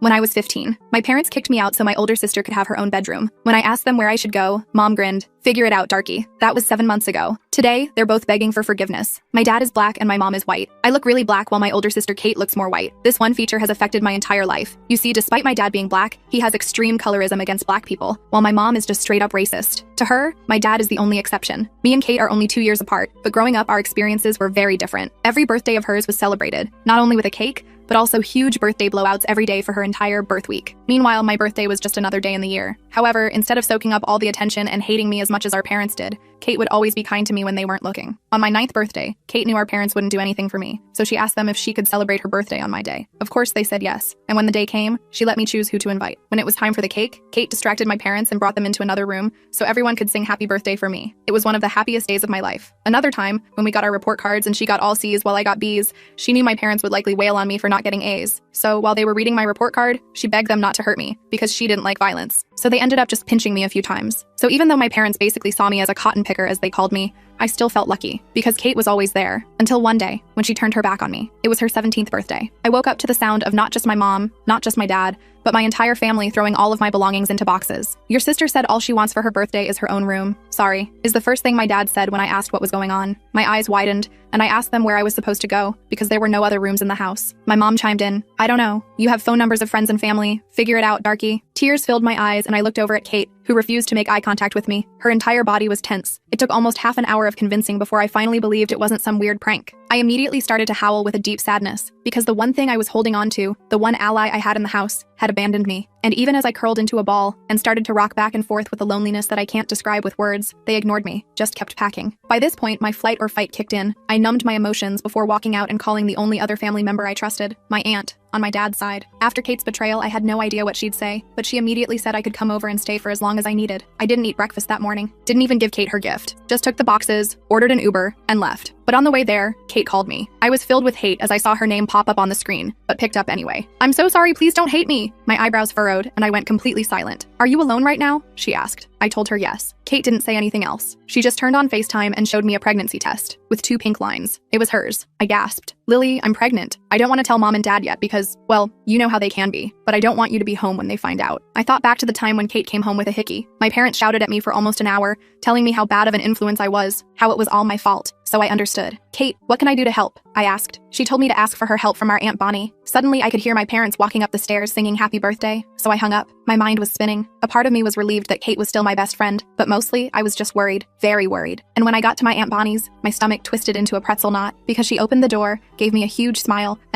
When I was 15, my parents kicked me out so my older sister could have her own bedroom. When I asked them where I should go, Mom grinned. Figure it out, darky. That was 7 months ago. Today, they're both begging for forgiveness. My dad is black and my mom is white. I look really black while my older sister Kate looks more white. This one feature has affected my entire life. You see, despite my dad being black, he has extreme colorism against black people, while my mom is just straight up racist. To her, my dad is the only exception. Me and Kate are only 2 years apart, but growing up, our experiences were very different. Every birthday of hers was celebrated, not only with a cake, but also huge birthday blowouts every day for her entire birth week. Meanwhile, my birthday was just another day in the year. However, instead of soaking up all the attention and hating me as much as our parents did, Kate would always be kind to me when they weren't looking. On my 9th birthday, Kate knew our parents wouldn't do anything for me, so she asked them if she could celebrate her birthday on my day. Of course, they said yes, and when the day came, she let me choose who to invite. When it was time for the cake, Kate distracted my parents and brought them into another room so everyone could sing happy birthday for me. It was one of the happiest days of my life. Another time, when we got our report cards and she got all C's while I got B's, she knew my parents would likely wail on me for not getting A's. So while they were reading my report card, she begged them not to hurt me because she didn't like violence. So they ended up just pinching me a few times. So even though my parents basically saw me as a cotton picker, as they called me, I still felt lucky because Kate was always there until one day when she turned her back on me. It was her 17th birthday. I woke up to the sound of not just my mom, not just my dad, but my entire family throwing all of my belongings into boxes. Your sister said all she wants for her birthday is her own room. Sorry, is the first thing my dad said when I asked what was going on. My eyes widened, and I asked them where I was supposed to go because there were no other rooms in the house. My mom chimed in, I don't know. You have phone numbers of friends and family. Figure it out, darky. Tears filled my eyes, and I looked over at Kate, who refused to make eye contact with me. Her entire body was tense. It took almost half an hour of convincing before I finally believed it wasn't some weird prank. I immediately started to howl with a deep sadness because the one thing I was holding on to, the one ally I had in the house, had abandoned me. And even as I curled into a ball and started to rock back and forth with the loneliness that I can't describe with words, they ignored me, just kept packing. By this point, my flight or fight kicked in. I numbed my emotions before walking out and calling the only other family member I trusted, my aunt, on my dad's side. After Kate's betrayal, I had no idea what she'd say, but she immediately said I could come over and stay for as long as I needed. I didn't eat breakfast that morning, didn't even give Kate her gift, just took the boxes, ordered an Uber, and left. But on the way there, Kate called me. I was filled with hate as I saw her name pop up on the screen, but picked up anyway. I'm so sorry, please don't hate me. My eyebrows furrowed, and I went completely silent. Are you alone right now? She asked. I told her yes. Kate didn't say anything else. She just turned on FaceTime and showed me a pregnancy test with 2 pink lines. It was hers. I gasped. Lily, I'm pregnant. I don't want to tell mom and dad yet because, well, you know how they can be, but I don't want you to be home when they find out. I thought back to the time when Kate came home with a hickey. My parents shouted at me for almost an hour, telling me how bad of an influence I was, how it was all my fault. So I understood. Kate, what can I do to help? I asked. She told me to ask for her help from our Aunt Bonnie. Suddenly, I could hear my parents walking up the stairs singing happy birthday, so I hung up. My mind was spinning. A part of me was relieved that Kate was still my best friend, but mostly I was just worried, very worried. And when I got to my Aunt Bonnie's, my stomach twisted into a pretzel knot because she opened the door, gave me a huge smile, and